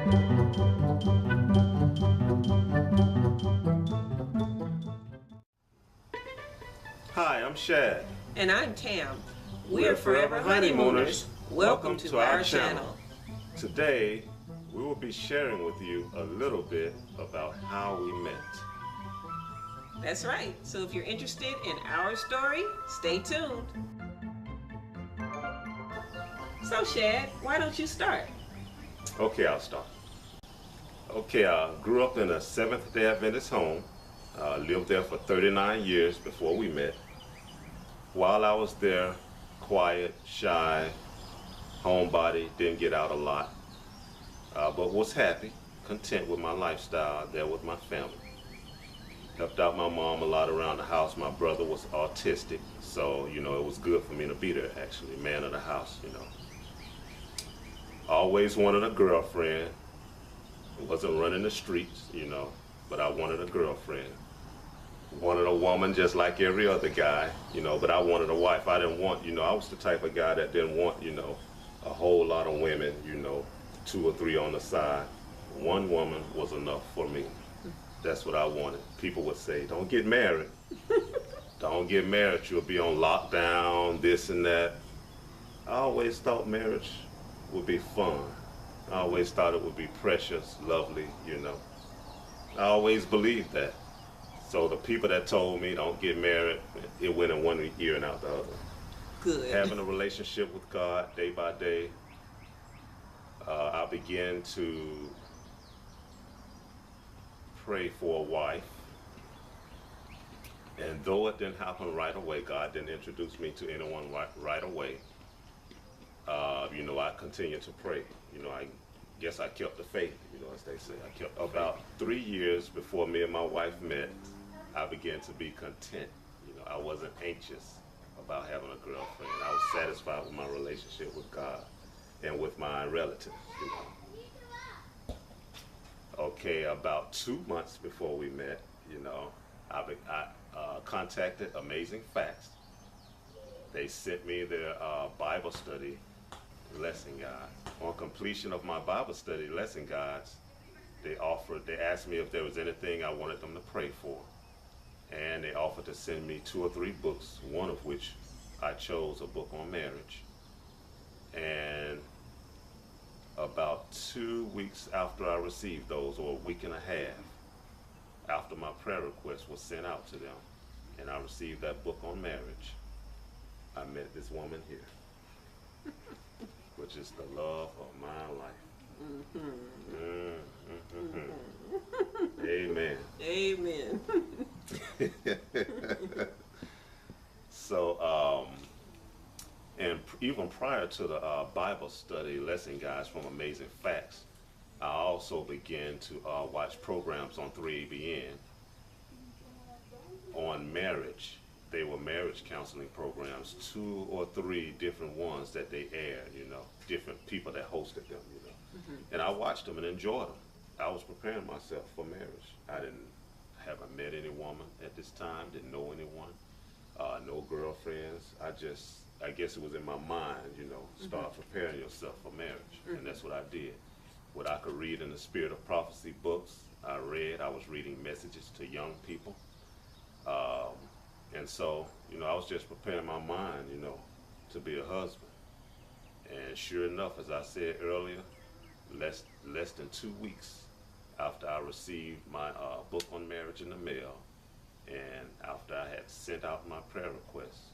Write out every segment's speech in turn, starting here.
Hi, I'm Shad. And I'm Tam. We're We're Forever Honeymooners. Welcome to our channel. Today, we will be sharing with you a little bit about how we met. That's right. So if you're interested in our story, stay tuned. So Shad, why don't you start? Okay, I'll start. Okay, I grew up in a Seventh-day Adventist home. Lived there for 39 years before we met. While I was there, quiet, shy, homebody, didn't get out a lot, but was happy, content with my lifestyle there with my family. Helped out my mom a lot around the house. My brother was autistic, so it was good for me to be there, actually, man of the house. Always wanted a girlfriend. Wasn't running the streets, but I wanted a girlfriend. Wanted a woman just like every other guy, but I wanted a wife. I didn't want, I was the type of guy that didn't want, a whole lot of women, 2 or 3 on the side. One woman was enough for me. That's what I wanted. People would say, don't get married. Don't get married, you'll be on lockdown, this and that. I always thought marriage would be fun. I always thought it would be precious, lovely, I always believed that. So the people that told me don't get married, it went in one ear and out the other. Good. Having a relationship with God day by day, I began to pray for a wife. And though it didn't happen right away, God didn't introduce me to anyone right away. I continued to pray. I guess I kept the faith, as they say. I kept about 3 years before me and my wife met. I began to be content. I wasn't anxious about having a girlfriend. I was satisfied with my relationship with God and with my relatives. Okay, about 2 months before we met, I contacted Amazing Facts. They sent me their Bible study lesson guides. On completion of my Bible study lesson guides, they asked me if there was anything I wanted them to pray for. And they offered to send me 2 or 3 books, one of which I chose a book on marriage. And about 2 weeks after I received those, or a week and a half, after my prayer request was sent out to them, and I received that book on marriage, I met this woman here, which is the love of my life. Amen. Amen. So, and even prior to the Bible study lesson guides from Amazing Facts, I also began to watch programs on 3ABN on marriage. They were marriage counseling programs, 2 or 3 different ones that they aired, different people that hosted them, And I watched them and enjoyed them. I was preparing myself for marriage. I haven't met any woman at this time, didn't know anyone, no girlfriends. I guess it was in my mind, start preparing yourself for marriage. And that's what I did. What I could read in the Spirit of Prophecy books, I was reading messages to young people. And so, I was just preparing my mind, to be a husband. And sure enough, as I said earlier, less than 2 weeks after I received my book on marriage in the mail, and after I had sent out my prayer request,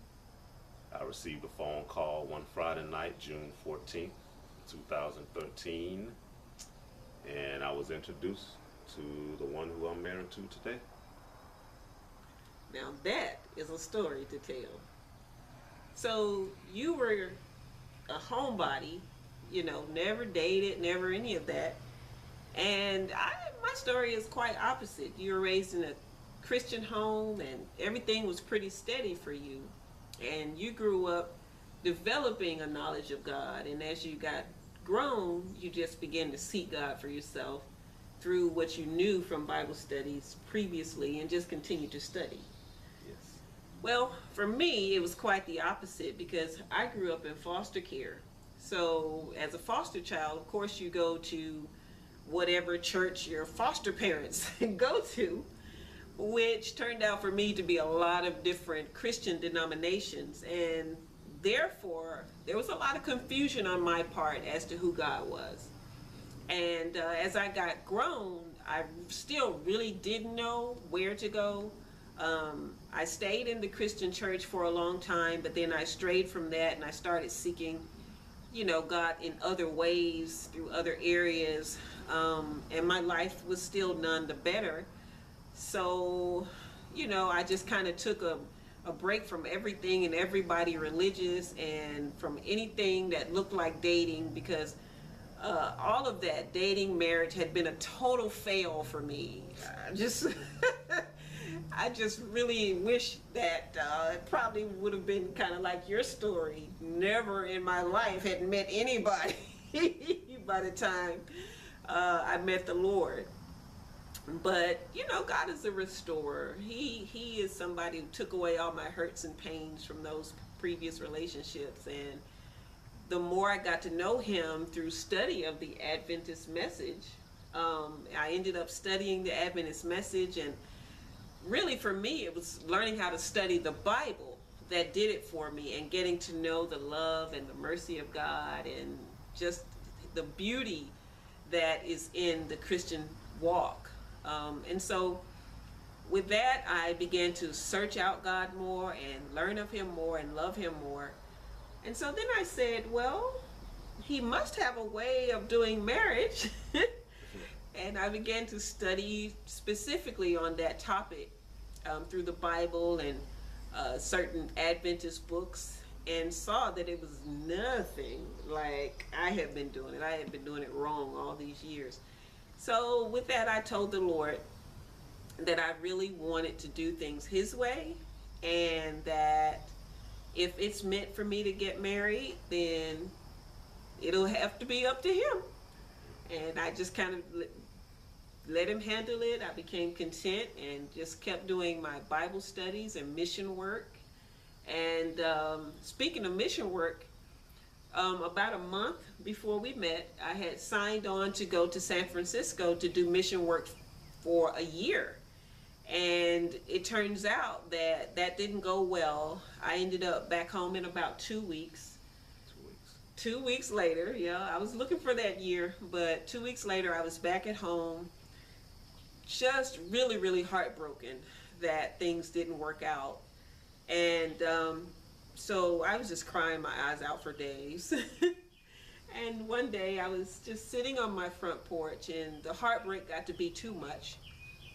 I received a phone call one Friday night, June 14th, 2013, and I was introduced to the one who I'm married to today. Now that is a story to tell. So you were a homebody, never dated, never any of that. And my story is quite opposite. You were raised in a Christian home and everything was pretty steady for you. And you grew up developing a knowledge of God. And as you got grown, you just began to seek God for yourself through what you knew from Bible studies previously and just continued to study. Yes. Well, for me, it was quite the opposite because I grew up in foster care. So as a foster child, of course, you go to whatever church your foster parents go to, which turned out for me to be a lot of different Christian denominations. And therefore, there was a lot of confusion on my part as to who God was. And as I got grown, I still really didn't know where to go. I stayed in the Christian church for a long time, but then I strayed from that and I started seeking, God in other ways, through other areas. And my life was still none the better. So, I just kind of took a break from everything and everybody religious and from anything that looked like dating, because all of that, dating, marriage, had been a total fail for me. I just really wish that it probably would have been kind of like your story. Never in my life had met anybody by the time I met the Lord. But, God is a restorer. He is somebody who took away all my hurts and pains from those previous relationships. And the more I got to know him through study of the Adventist message, I ended up studying the Adventist message. And really for me, it was learning how to study the Bible that did it for me, and getting to know the love and the mercy of God and just the beauty that is in the Christian walk. And so with that, I began to search out God more and learn of him more and love him more. And so then I said, well, he must have a way of doing marriage. And I began to study specifically on that topic through the Bible and certain Adventist books, and saw that it was nothing like I had been doing it. I had been doing it wrong all these years. So with that, I told the Lord that I really wanted to do things his way, and that if it's meant for me to get married, then it'll have to be up to him. And I just kind of let him handle it. I became content and just kept doing my Bible studies and mission work. And speaking of mission work, about a month before we met, I had signed on to go to San Francisco to do mission work for a year. And it turns out that that didn't go well. I ended up back home in about 2 weeks. 2 weeks later, I was looking for that year, but 2 weeks later I was back at home, just really, really heartbroken that things didn't work out. And so I was just crying my eyes out for days. And one day I was just sitting on my front porch, and the heartbreak got to be too much.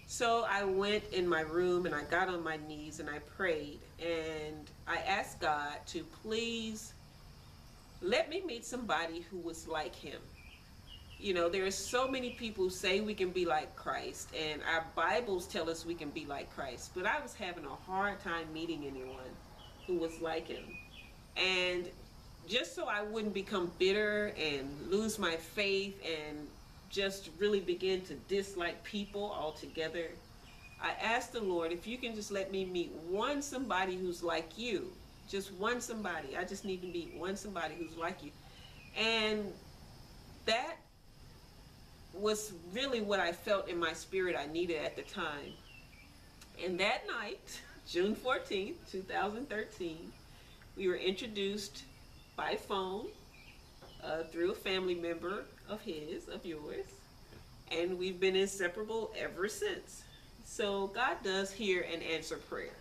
So I went in my room and I got on my knees and I prayed, and I asked God to please let me meet somebody who was like him. There are so many people who say we can be like Christ, and our Bibles tell us we can be like Christ, but I was having a hard time meeting anyone who was like him. And just so I wouldn't become bitter and lose my faith and just really begin to dislike people altogether, I asked the Lord, if you can just let me meet somebody who's like you, just one somebody. I just need to meet somebody who's like you. And that was really what I felt in my spirit I needed at the time. And that night, June 14th, 2013, we were introduced by phone through a family member of yours, and we've been inseparable ever since. So God does hear and answer prayer.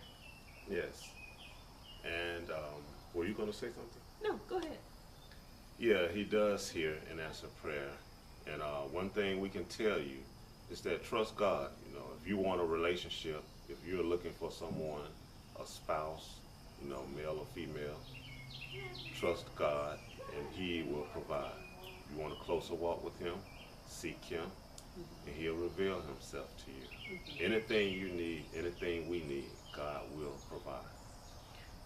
Yes. And were you going to say something? No, go ahead. Yeah, he does hear and answer prayer. And one thing we can tell you is that trust God. If you want a relationship, if you're looking for someone, a spouse, male or female, trust God and he will provide. If you want a closer walk with him, seek him, and he'll reveal himself to you. Anything you need, anything we need, God will provide.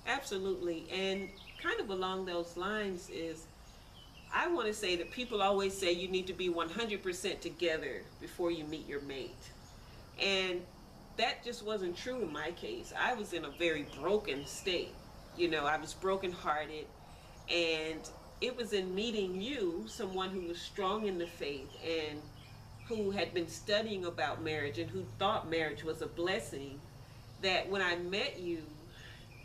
Absolutely. And kind of along those lines is, I want to say that people always say you need to be 100% together before you meet your mate. And that just wasn't true in my case. I was in a very broken state. I was brokenhearted, and it was in meeting you, someone who was strong in the faith and who had been studying about marriage and who thought marriage was a blessing, that when I met you,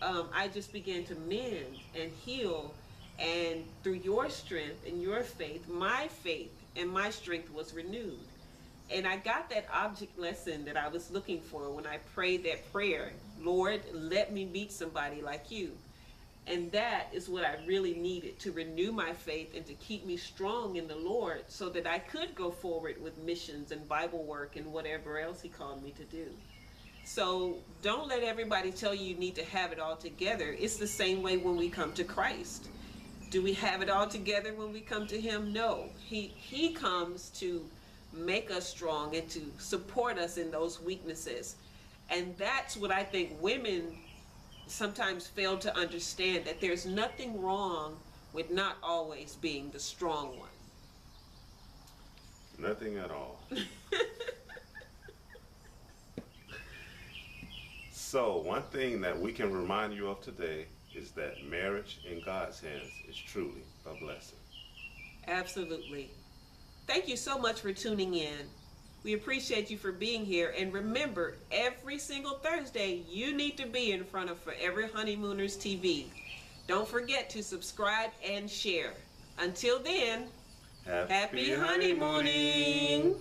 I just began to mend and heal. And through your strength and your faith and my strength was renewed. And I got that object lesson that I was looking for when I prayed that prayer. Lord, let me meet somebody like you. And that is what I really needed to renew my faith and to keep me strong in the Lord so that I could go forward with missions and Bible work and whatever else he called me to do. So don't let everybody tell you need to have it all together. It's the same way when we come to Christ. Do we have it all together when we come to him? No. He comes to make us strong and to support us in those weaknesses. And that's what I think women sometimes fail to understand, that there's nothing wrong with not always being the strong one. Nothing at all. So one thing that we can remind you of today is that marriage in God's hands is truly a blessing. Absolutely. Thank you so much for tuning in. We appreciate you for being here. And remember, every single Thursday, you need to be in front of Forever Honeymooners TV. Don't forget to subscribe and share. Until then, happy honeymooning.